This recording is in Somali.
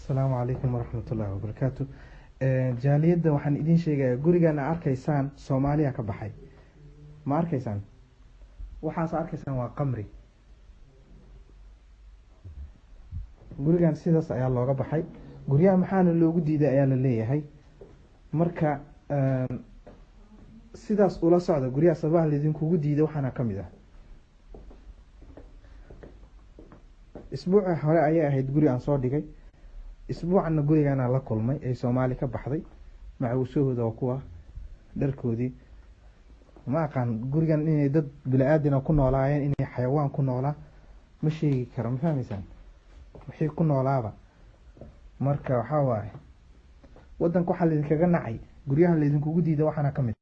Asalaamu calaykum waraxmatullaahi wabarakaatu. Jaaliyadda waxaan idin sheegayaa gurigan aad arkaysaan Soomaaliya ka baxay. Ma arkaysaan? Waxaas arkaysaan waa qamri. Gurigan sidaas ayaa looga baxay. Guryaha maxaana loogu diiday ayaa la leeyahay. Marka sidaas ula socda guryaha sabaha laydinkugu diiday waxaana ka mid ah. Isbuuca hore ayay ahayd guri aan soo dhigay. Isbuucana gurigana la kulmay ee Soomaali ka baxday macawisahooda oo kuwa dharkoodii ma aqaan gurigan inay dad bilaadan ku noolaayeen inay xayawaan ku noolaa ma sheegi karo ma fahmaysan wixii ku noolaaba marka waxa waaye wadanka waxa la idinkaga nacay guryahan la idinkugu diiday waxaana ka mid